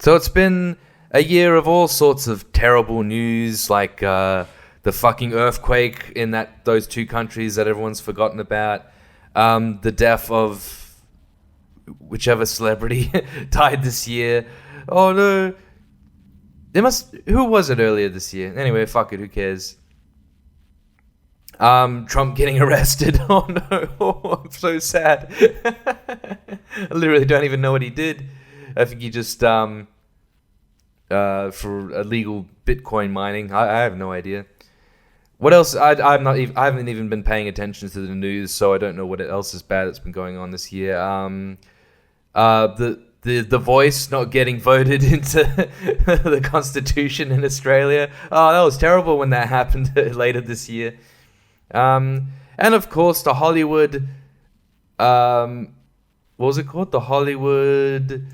So it's been a year of all sorts of terrible news, like the fucking earthquake in those two countries that everyone's forgotten about, the death of whichever celebrity died this year. Oh no, who was it earlier this year? Anyway, fuck it, who cares? Trump getting arrested. Oh no, I'm so sad. I literally don't even know what he did. I think he just for illegal Bitcoin mining. I have no idea. What else? I haven't even been paying attention to the news, so I don't know what else is bad that's been going on this year. The Voice not getting voted into the Constitution in Australia. Oh, that was terrible when that happened later this year. And of course the Hollywood, what was it called? The Hollywood,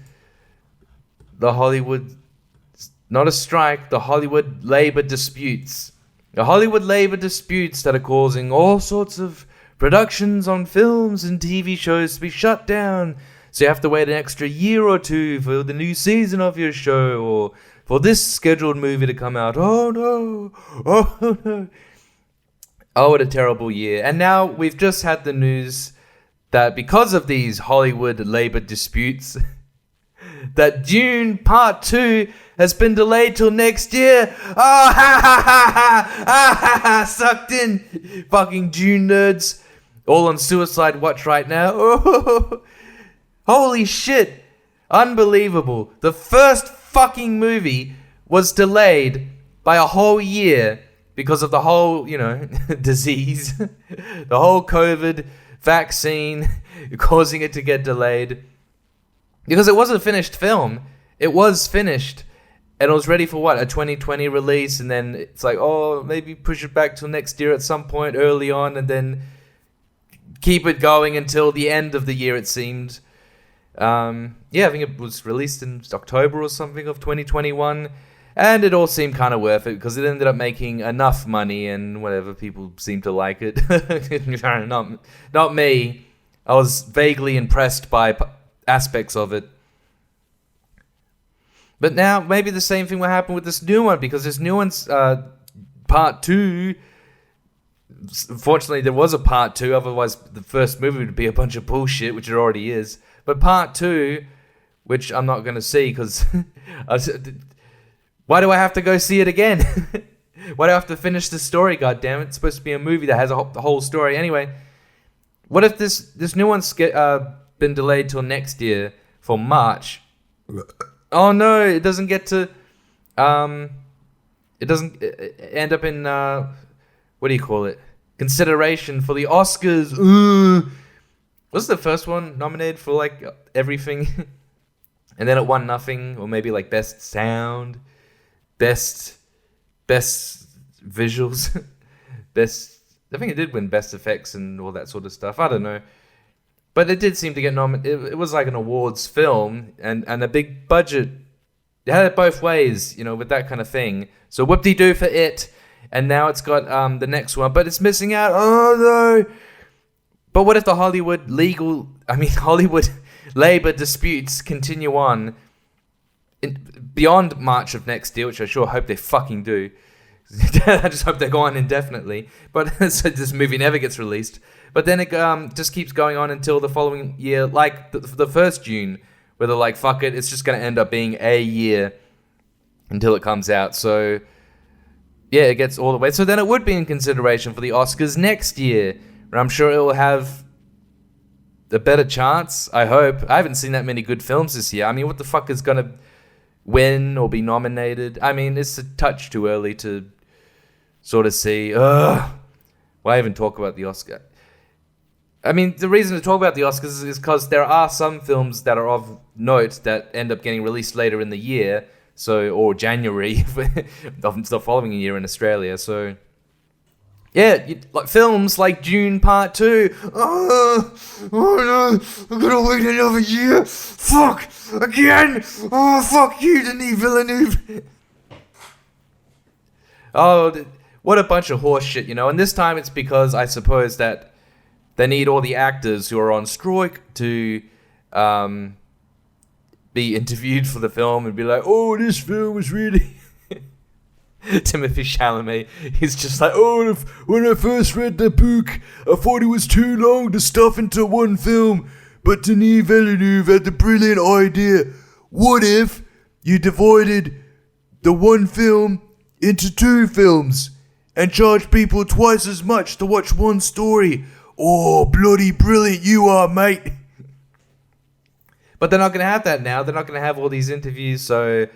not a strike, the Hollywood labor disputes. The Hollywood labor disputes that are causing all sorts of productions on films and TV shows to be shut down. So you have to wait an extra year or two for the new season of your show or for this scheduled movie to come out. Oh no, oh no. Oh, what a terrible year. And now we've just had the news that because of these Hollywood labor disputes, that Dune Part 2 has been delayed till next year. Oh, ha ha ha ha, ha ha, sucked in. Fucking Dune nerds. All on suicide watch right now. Oh, holy shit. Unbelievable. The first fucking movie was delayed by a whole year because of the whole, disease, the whole COVID vaccine causing it to get delayed. Because it wasn't a finished film. It was finished. And it was ready for a 2020 release. And then it's like, oh, maybe push it back till next year at some point early on. And then keep it going until the end of the year, it seemed. I think it was released in October or something of 2021. And it all seemed kind of worth it because it ended up making enough money and whatever, people seemed to like it. Not me. I was vaguely impressed by aspects of it. But now maybe the same thing will happen with this new one, because this new one's part 2. Fortunately, there was a part 2. Otherwise, the first movie would be a bunch of bullshit, which it already is. But part 2, which I'm not going to see because... Why do I have to go see it again? Why do I have to finish the story, goddammit? It's supposed to be a movie that has the whole story. Anyway, what if this new one's been delayed till next year for March? Oh no, it doesn't get to... it doesn't end up in... what do you call it? Consideration for the Oscars. Was the first one nominated for everything? And then it won nothing, or maybe best sound, best visuals, best. I think it did win best effects and all that sort of stuff. I don't know, but it did seem to get nominated. It was like an awards film and a big budget. It had it both ways, with that kind of thing. So whoop-de-doo for it, and now it's got the next one, but it's missing out. Oh no! But what if the Hollywood labor disputes continue on beyond March of next year, which I sure hope they fucking do. I just hope they go on indefinitely. But so this movie never gets released. But then it just keeps going on until the following year, like the first June, where they're like, fuck it, it's just going to end up being a year until it comes out. So, yeah, it gets all the way. So then it would be in consideration for the Oscars next year. And I'm sure it will have a better chance, I hope. I haven't seen that many good films this year. I mean, what the fuck is going to win or be nominated? I mean, it's a touch too early to sort of see. Why even talk about the Oscar? I mean, the reason to talk about the Oscars is because there are some films that are of note that end up getting released later in the year, or January of the following year in Australia. So, yeah, films like Dune Part 2. Oh no, I'm gonna wait another year. Fuck, again. Oh, fuck you, Denis Villeneuve. Oh, what a bunch of horse shit, And this time it's because I suppose that they need all the actors who are on strike to be interviewed for the film and be like, oh, this film was really... Timothy Chalamet, he's just like, oh, when I first read the book, I thought it was too long to stuff into one film, but Denis Villeneuve had the brilliant idea. What if you divided the one film into 2 films and charged people twice as much to watch one story? Oh, bloody brilliant you are, mate. But they're not going to have that now. They're not going to have all these interviews, so...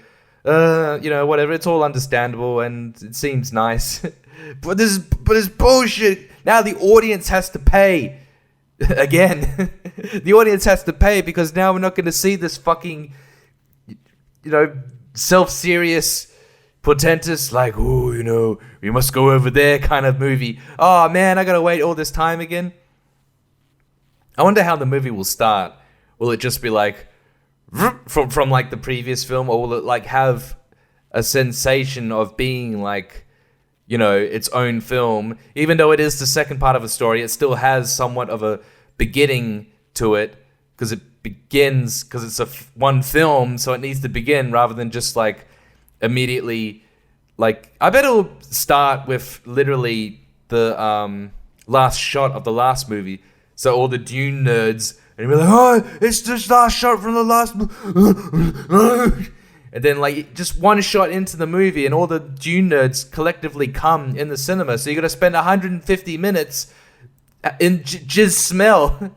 whatever. It's all understandable and it seems nice. but it's bullshit. Now the audience has to pay. Again. The audience has to pay because now we're not going to see this fucking, self-serious, portentous, like, oh, we must go over there kind of movie. Oh, man, I got to wait all this time again. I wonder how the movie will start. Will it just be like, from like the previous film, or will it like have a sensation of being like, its own film? Even though it is the second part of a story, it still has somewhat of a beginning to it because it's one film, so it needs to begin rather than just like immediately. Like, I bet it'll start with literally the last shot of the last movie, so all the Dune nerds. And you'll be like, oh, it's just last shot from the last... And then, like, just one shot into the movie and all the Dune nerds collectively come in the cinema. So you got to spend 150 minutes in jizz smell.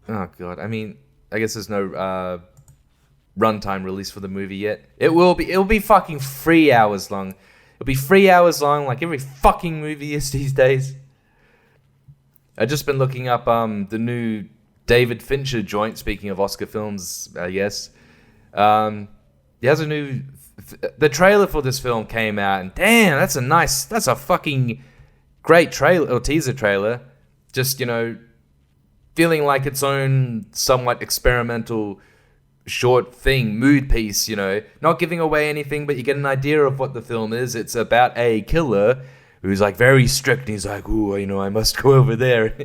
Oh, God. I mean, I guess there's no runtime release for the movie yet. It'll be fucking 3 hours long. It'll be 3 hours long like every fucking movie is these days. I've just been looking up the new... David Fincher joint, speaking of Oscar films, I guess. He has a new... The trailer for this film came out, and damn, that's a fucking great trailer, or teaser trailer. Just, feeling like its own somewhat experimental short thing, mood piece, Not giving away anything, but you get an idea of what the film is. It's about a killer who's like very strict, and he's like, ooh, I must go over there.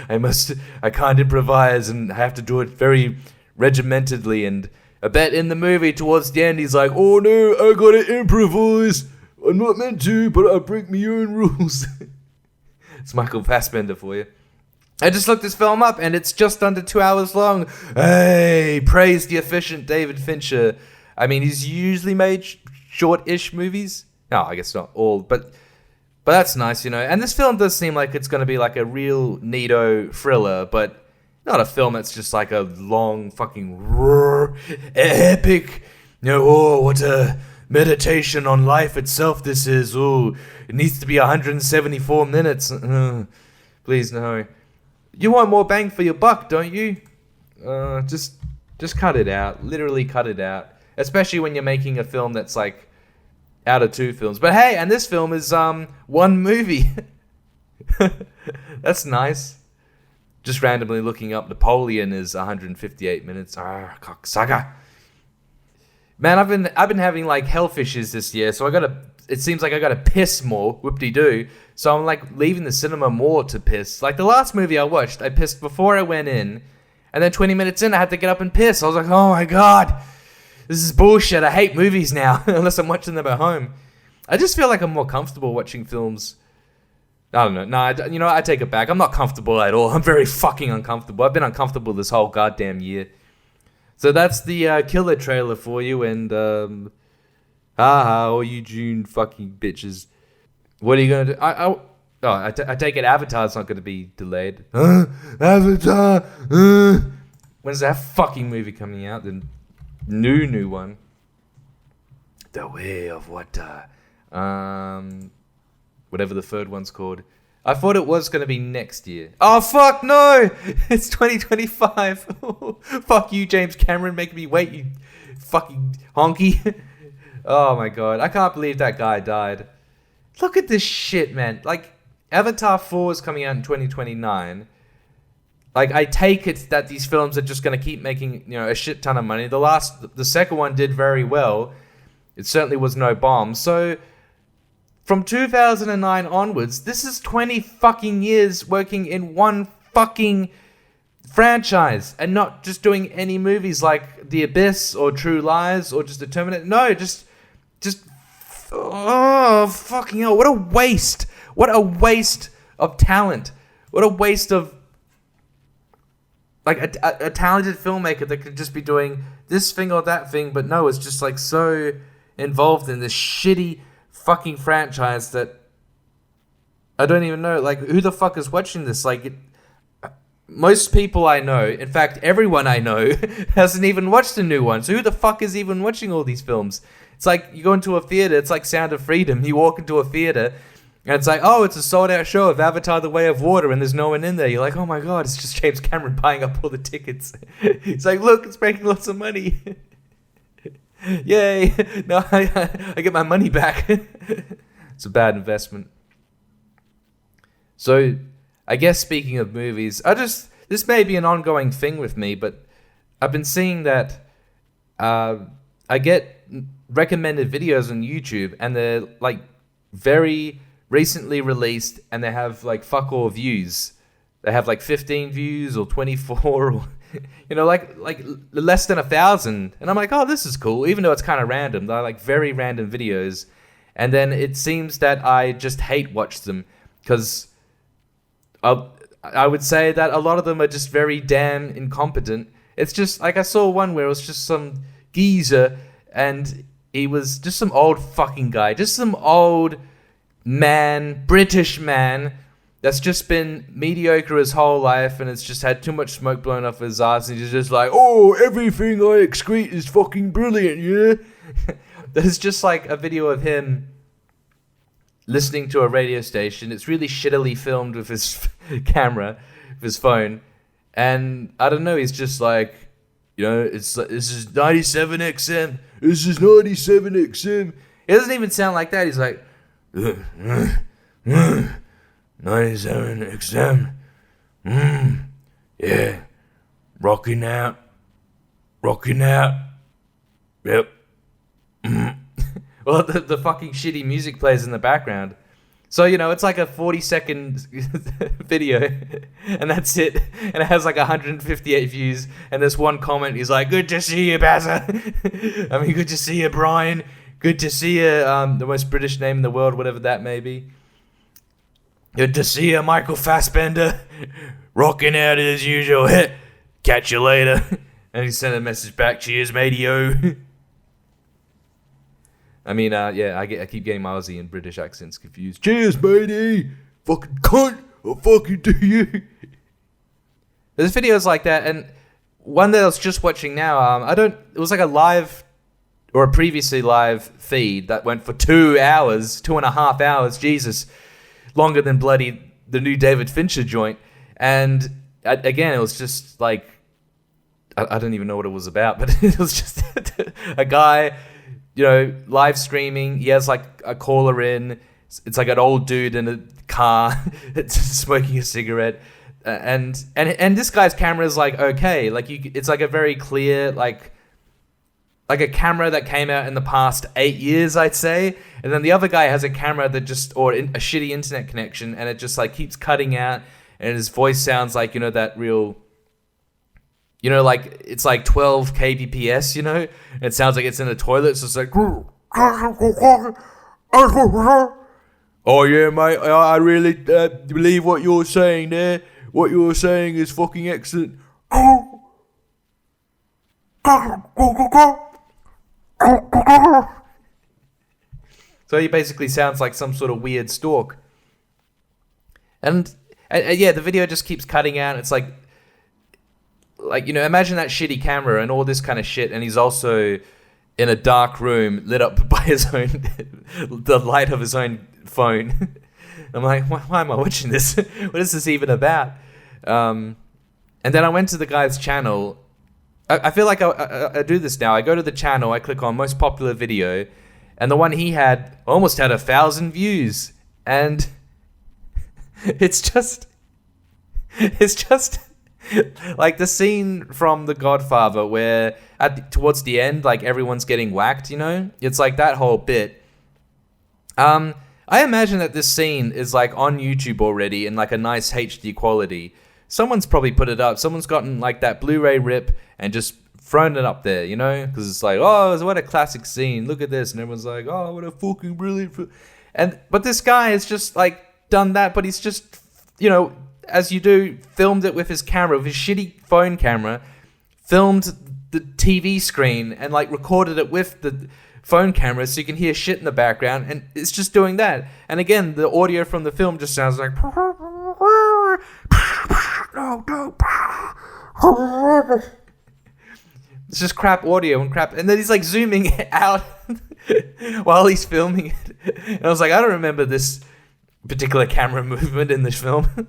I can't improvise, and I have to do it very regimentedly. And I bet in the movie, towards the end, he's like, oh no, I gotta improvise. I'm not meant to, but I break my own rules. It's Michael Fassbender for you. I just looked this film up, and it's just under 2 hours long. Hey, praise the efficient David Fincher. I mean, he's usually made short-ish movies. No, I guess not all, but that's nice, And this film does seem like it's going to be like a real neato thriller, but not a film that's just like a long fucking epic, oh, what a meditation on life itself this is. Oh, it needs to be 174 minutes. Please, no. You want more bang for your buck, don't you? Just cut it out. Literally cut it out. Especially when you're making a film that's like, out of 2 films. But hey, and this film is one movie. That's nice. Just randomly looking up Napoleon is 158 minutes. Cocksucker. Man, I've been having like health issues this year, so it seems like I gotta piss more, whoop-de-doo. So I'm like leaving the cinema more to piss. Like the last movie I watched, I pissed before I went in, and then 20 minutes in I had to get up and piss. I was like, oh my God. This is bullshit. I hate movies now, unless I'm watching them at home. I just feel like I'm more comfortable watching films. I don't know. No, I take it back. I'm not comfortable at all. I'm very fucking uncomfortable. I've been uncomfortable this whole goddamn year. So that's the killer trailer for you, and all you June fucking bitches. What are you gonna do? I take it Avatar's not gonna be delayed. Avatar. When's that fucking movie coming out? The new one. The Way of Water. Whatever the third one's called. I thought it was going to be next year. Oh, fuck, no! It's 2025. Fuck you, James Cameron, making me wait, you fucking honky. Oh, my God. I can't believe that guy died. Look at this shit, man. Like, Avatar 4 is coming out in 2029. Like, I take it that these films are just going to keep making, a shit ton of money. The second one did very well. It certainly was no bomb. So, from 2009 onwards, this is 20 fucking years working in one fucking franchise and not just doing any movies like The Abyss or True Lies or just The Terminator. No, just oh, fucking hell. What a waste. What a waste of talent. What a waste of like a talented filmmaker that could just be doing this thing or that thing, but no, it's just like so involved in this shitty fucking franchise that I don't even know. Like, who the fuck is watching this? Like, most people I know, in fact, everyone I know, hasn't even watched the new one. So who the fuck is even watching all these films? It's like you go into a theater. It's like Sound of Freedom. You walk into a theater. And it's like, oh, it's a sold-out show of Avatar: The Way of Water, and there's no one in there. You're like, oh my god, it's just James Cameron buying up all the tickets. He's like, look, it's making lots of money. Yay. No, I get my money back. It's a bad investment. So, I guess speaking of movies, this may be an ongoing thing with me, but I've been seeing that I get recommended videos on YouTube, and they're like very recently released, and they have like fuck all views. They have like 15 views or 24 or like less than 1,000. And I'm like, oh, this is cool, even though it's kind of random. They're like very random videos. And then it seems that I just hate watch them because I would say that a lot of them are just very damn incompetent. It's just like I saw one where it was just some geezer, and he was just some old fucking guy, just some old man, British man, that's just been mediocre his whole life, and it's just had too much smoke blown off his ass, and he's just like, oh, everything I excrete is fucking brilliant, yeah? There's just like a video of him listening to a radio station. It's really shittily filmed with his camera, with his phone, and I don't know, he's just like, this is 97 XM, this is 97 XM. It doesn't even sound like that. He's like, 97 XM. Yeah. Rocking out. Yep. Well, the fucking shitty music plays in the background. So, it's like a 40-second video, and that's it. And it has like 158 views, and there's one comment. He's like, good to see you, Bazza. I mean, good to see you, Brian. Good to see you, the most British name in the world, whatever that may be. Good to see you, Michael Fassbender. Rocking out as usual. Catch you later. And he sent a message back. Cheers, matey-o. I mean, I keep getting my Aussie and British accents confused. Cheers, matey. Fucking cunt. I'll fucking do you. There's videos like that, and one that I was just watching now, it was like a live, or a previously live feed that went for 2 hours, 2.5 hours, Jesus, longer than bloody the new David Fincher joint. And again, it was just like, I don't even know what it was about, but it was just a guy, live streaming. He has like a caller in. It's like an old dude in a car smoking a cigarette. And this guy's camera is like, okay, like it's like a very clear, like a camera that came out in the past 8 years, I'd say. And then the other guy has a camera that or a shitty internet connection, and it just like keeps cutting out, and his voice sounds like, that real, like it's like 12 kbps, and it sounds like it's in a toilet, so it's like, oh yeah, mate, I really believe what you're saying there. What you're saying is fucking excellent. So he basically sounds like some sort of weird stork. And yeah, the video just keeps cutting out. It's like imagine that shitty camera and all this kind of shit, and he's also in a dark room lit up by his own, the light of his own phone. I'm like, why am I watching this? What is this even about? And then I went to the guy's channel. I feel like I do this now. I go to the channel, I click on most popular video, and the one he had almost had 1,000 views. And it's just like the scene from The Godfather where towards the end, like everyone's getting whacked, It's like that whole bit. I imagine that this scene is like on YouTube already in like a nice HD quality, someone's probably put it up. Someone's gotten like that Blu-ray rip and just thrown it up there, you know? Because it's like, oh, what a classic scene. Look at this. And everyone's like, oh, what a fucking brilliant. But this guy has just like done that, but he's just, you know, as you do, filmed it with his camera, with his shitty phone camera, filmed the TV screen and like recorded it with the phone camera so you can hear shit in the background, and it's just doing that. And again, the audio from the film just sounds like it's just crap audio and crap, and then he's like zooming out while he's filming it. And I was like, I don't remember this particular camera movement in this film.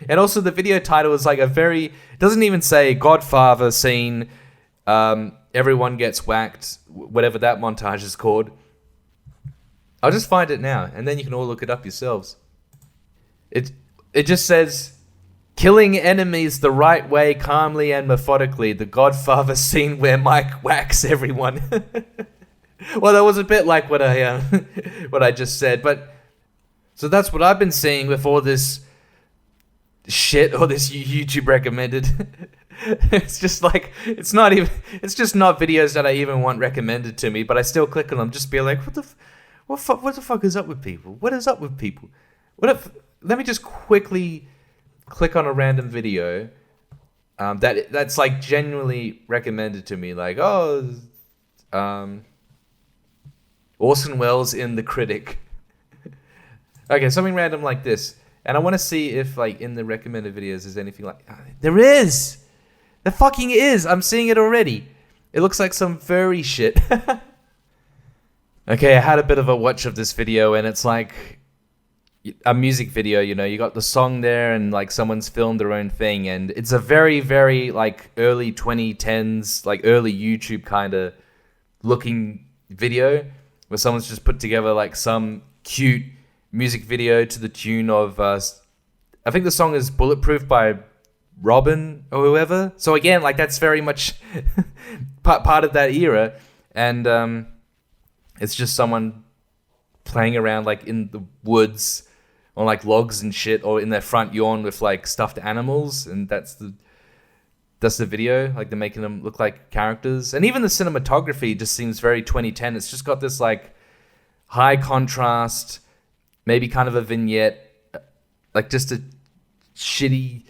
And also the video title is like it doesn't even say Godfather scene, everyone gets whacked, whatever that montage is called. I'll just find it now, and then you can all look it up yourselves. It just says, killing enemies the right way, calmly and methodically, the Godfather scene where Mike whacks everyone. Well, that was a bit like what I just said, but so that's what I've been seeing with all this shit, or this YouTube recommended. It's just like, it's just not videos that I even want recommended to me, but I still click on them, just be like, what the fuck is up with people? What is up with people? Let me just quickly click on a random video that's like genuinely recommended to me, like, Orson Welles in The Critic. Okay, something random like this. And I want to see if, like, in the recommended videos there's anything like... There is! There fucking is! I'm seeing it already. It looks like some furry shit. Okay, I had a bit of a watch of this video, and it's like a music video, you know. You got the song there, and, like, someone's filmed their own thing. And it's a very, very, like, early 2010s, like, early YouTube kind of looking video, where someone's just put together, like, some cute music video to the tune of I think the song is Bulletproof by Robin or whoever. So again, like, that's very much part of that era, and it's just someone playing around like in the woods on like logs and shit, or in their front lawn with like stuffed animals, and that's the video. Like, they're making them look like characters, and even the cinematography just seems very 2010. It's just got this like high contrast, maybe kind of a vignette, like just a shitty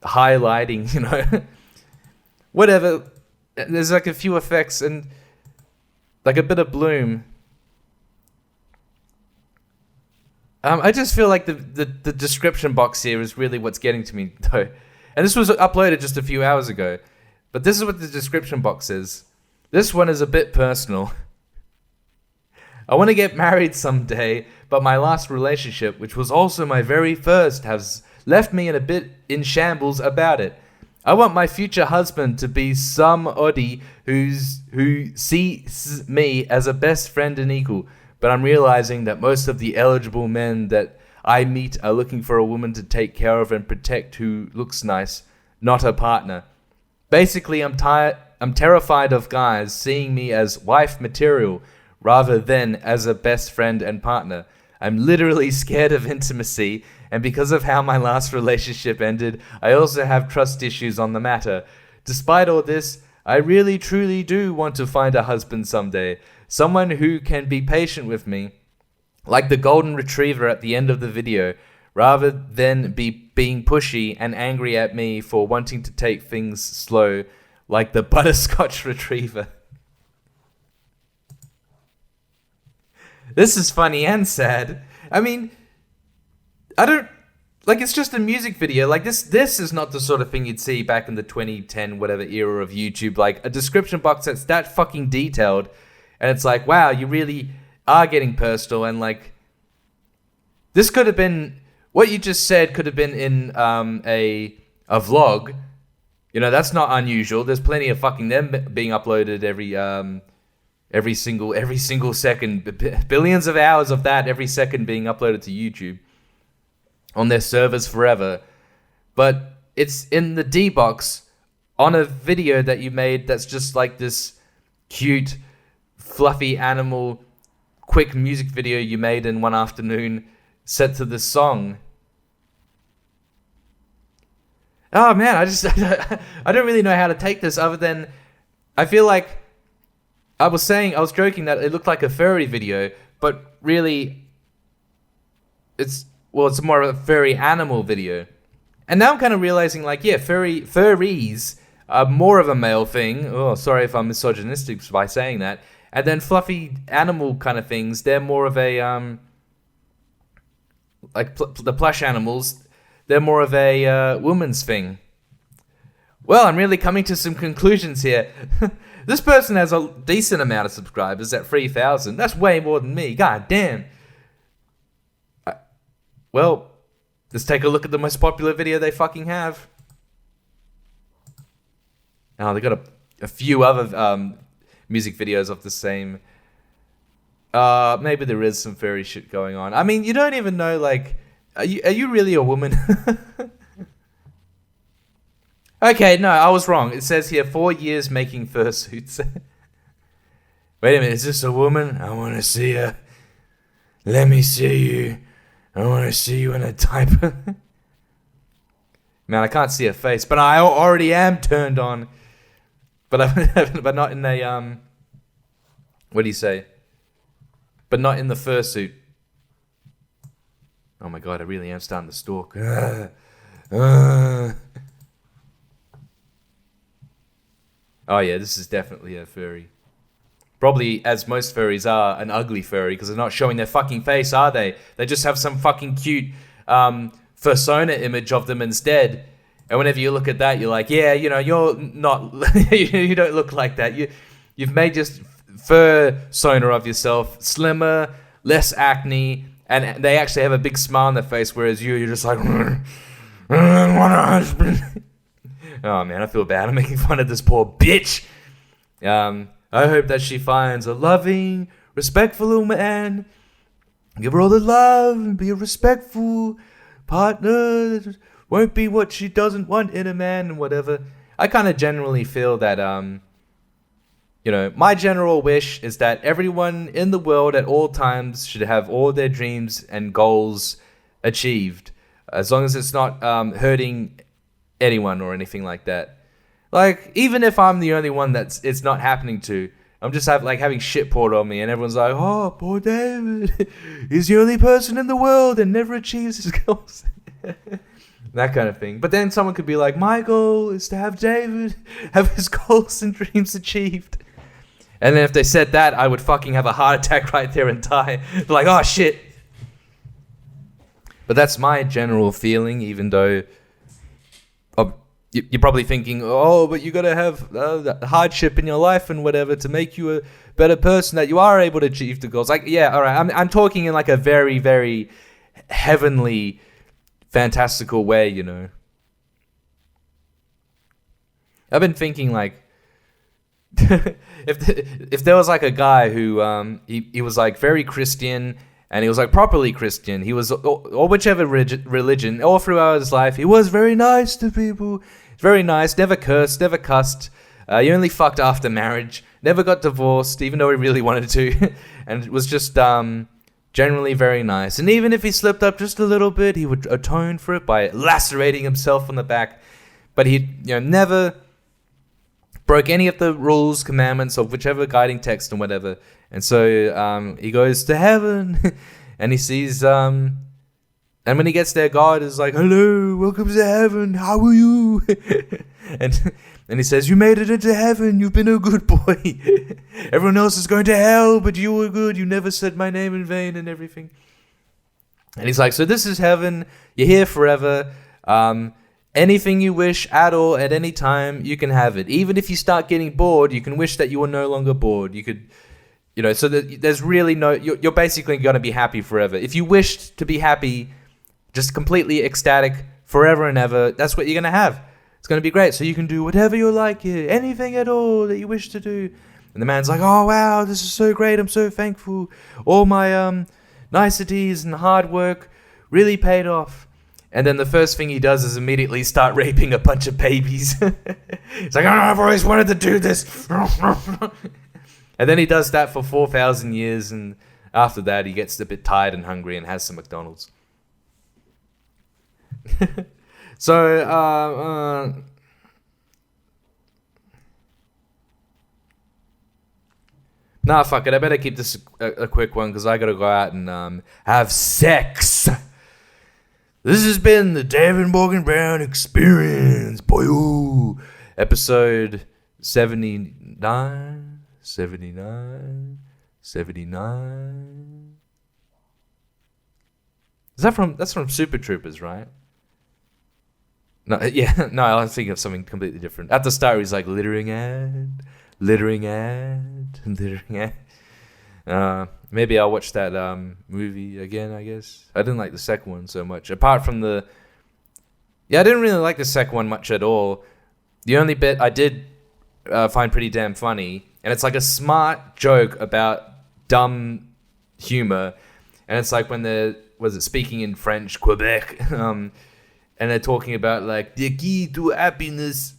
highlighting, you know. Whatever. There's like a few effects and like a bit of bloom. I just feel like the description box here is really what's getting to me, though. And this was uploaded just a few hours ago. But this is what the description box is. This one is a bit personal. I want to get married someday, but my last relationship, which was also my very first, has left me a bit in shambles about it. I want my future husband to be somebody who sees me as a best friend and equal, but I'm realizing that most of the eligible men that I meet are looking for a woman to take care of and protect who looks nice, not a partner. Basically, I'm terrified of guys seeing me as wife material rather than as a best friend and partner. I'm literally scared of intimacy, and because of how my last relationship ended, I also have trust issues on the matter. Despite all this, I really truly do want to find a husband someday, someone who can be patient with me, like the golden retriever at the end of the video, rather than being pushy and angry at me for wanting to take things slow, like the butterscotch retriever. This is funny and sad. I mean, I don't... Like, it's just a music video. Like, this is not the sort of thing you'd see back in the 2010 whatever era of YouTube. Like, a description box that's that fucking detailed. And it's like, wow, you really are getting personal. And, like, this could have been... What you just said could have been in a vlog. You know, that's not unusual. There's plenty of fucking them being uploaded every single second, billions of hours of that every second being uploaded to YouTube on their servers forever. But it's in the D box on a video that you made that's just like this cute, fluffy animal, quick music video you made in one afternoon set to this song. Oh man, I don't really know how to take this other than I feel like I was joking that it looked like a furry video, but really it's more of a furry animal video. And now I'm kind of realizing like, yeah, furries are more of a male thing. Oh, sorry if I'm misogynistic by saying that. And then fluffy animal kind of things, they're more of a the plush animals, they're more of a woman's thing. Well, I'm really coming to some conclusions here. This person has a decent amount of subscribers at 3,000. That's way more than me. God damn. Well, let's take a look at the most popular video they fucking have. Oh, they got a few other music videos of the same. Maybe there is some furry shit going on. I mean, you don't even know, like, are you really a woman? Okay, no, I was wrong. It says here 4 years making fursuits. Wait a minute, is this a woman? I want to see her. Let me see you. I want to see you in a diaper. Man, I can't see her face, but I already am turned on. But not in a what do you say? But not in the fursuit. Oh my god, I really am starting to stalk. Oh yeah, this is definitely a furry. Probably, as most furries are, an ugly furry, because they're not showing their fucking face, are they? They just have some fucking cute persona image of them instead. And whenever you look at that, you're like, yeah, you know, you're not, you don't look like that. You've made just persona of yourself slimmer, less acne, and they actually have a big smile on their face, whereas you're just like, I want a husband. Oh man, I feel bad. I'm making fun of this poor bitch. I hope that she finds a loving, respectful man. Give her all the love and be a respectful partner. That won't be what she doesn't want in a man and whatever. I kind of generally feel that, you know, my general wish is that everyone in the world at all times should have all their dreams and goals achieved. As long as it's not hurting anyone or anything like that. Like, even if I'm the only one it's not happening to, I'm just having shit poured on me, and everyone's like, oh, poor David, he's the only person in the world that never achieves his goals. That kind of thing. But then someone could be like, my goal is to have David have his goals and dreams achieved. And then if they said that, I would fucking have a heart attack right there and die. Like, oh shit. But that's my general feeling, even though you're probably thinking, oh, but you gotta have hardship in your life and whatever to make you a better person, that you are able to achieve the goals. Like, yeah, all right, I'm talking in like a very, very heavenly, fantastical way, you know. I've been thinking, like, if there was like a guy who he was like very Christian, and he was like properly Christian. He was, or whichever religion, all throughout his life, he was very nice to people. Very nice, never cursed, never cussed. He only fucked after marriage. Never got divorced, even though he really wanted to. And it was just generally very nice. And even if he slipped up just a little bit, he would atone for it by lacerating himself on the back. But he, never broke any of the rules, commandments of whichever guiding text and whatever. And so he goes to heaven, and he sees, and when he gets there, God is like, hello, welcome to heaven, how are you? and he says, you made it into heaven, you've been a good boy. Everyone else is going to hell, but you were good, you never said my name in vain and everything. And he's like, so this is heaven, you're here forever, anything you wish at all, at any time, you can have it. Even if you start getting bored, you can wish that you were no longer bored. You could, so that there's really no, you're basically going to be happy forever. If you wished to be happy, just completely ecstatic forever and ever, that's what you're going to have. It's going to be great. So you can do whatever you like here, anything at all that you wish to do. And the man's like, oh, wow, this is so great. I'm so thankful. All my niceties and hard work really paid off. And then the first thing he does is immediately start raping a bunch of babies. It's like, oh, I've always wanted to do this. And then he does that for 4,000 years. And after that, he gets a bit tired and hungry and has some McDonald's. So, nah, fuck it. I better keep this a quick one because I gotta go out and have sex. This has been the David Morgan Brown Experience, boy. Ooh. Episode 79. That's from Super Troopers, right? No, yeah, no, I was thinking of something completely different. At the start, he's like, littering ad. Maybe I'll watch that movie again, I guess. I didn't like the second one so much. Apart from I didn't really like the second one much at all. The only bit I did find pretty damn funny, and it's like a smart joke about dumb humor, and it's like when they're speaking in French, Quebec, and they're talking about like the key to happiness.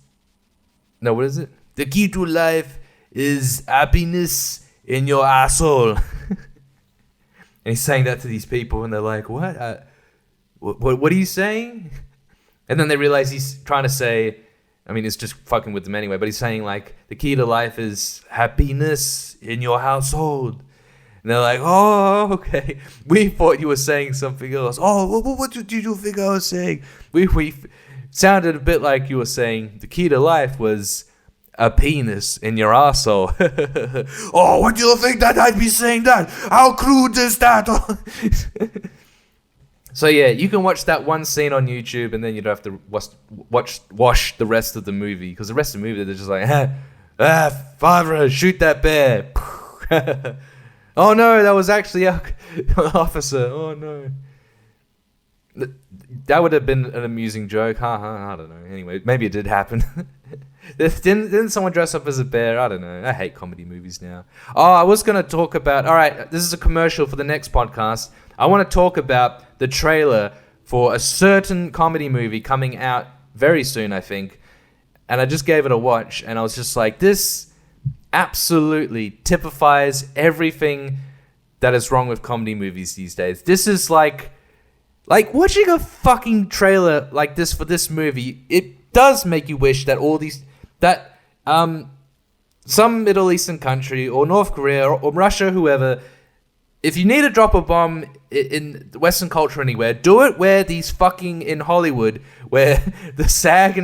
No, what is it? The key to life is happiness in your asshole. And he's saying that to these people, and they're like, "What? What are you saying?" And then they realize he's trying to say, I mean, it's just fucking with them anyway, but he's saying like the key to life is happiness in your household. And they're like, "Oh, okay. We thought you were saying something else. Oh, what did you think I was saying? We sounded a bit like you were saying the key to life was a penis in your asshole." "Oh, what do you think that I'd be saying that? How crude is that?" So yeah, you can watch that one scene on YouTube, and then you don't have to watch the rest of the movie, because the rest of the movie they're just like, "Father, shoot that bear." "Oh no, that was actually an officer. Oh no." That would have been an amusing joke. I don't know. Anyway, maybe it did happen. Didn't someone dress up as a bear? I don't know. I hate comedy movies now. Oh, I was going to talk about... All right, this is a commercial for the next podcast. I want to talk about the trailer for a certain comedy movie coming out very soon, I think. And I just gave it a watch, and I was just like, this absolutely typifies everything that is wrong with comedy movies these days. This is like watching a fucking trailer like this for this movie. It does make you wish that some Middle Eastern country or North Korea or Russia, whoever, if you need to drop a bomb in Western culture anywhere, do it where these fucking in Hollywood, where the SAG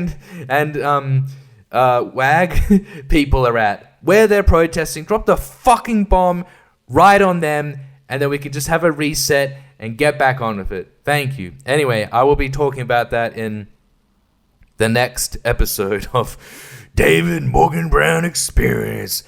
and WAG people are at, where they're protesting. Drop the fucking bomb right on them, and then we can just have a reset and get back on with it. Thank you. Anyway, I will be talking about that in the next episode of David Morgan Brown Experience.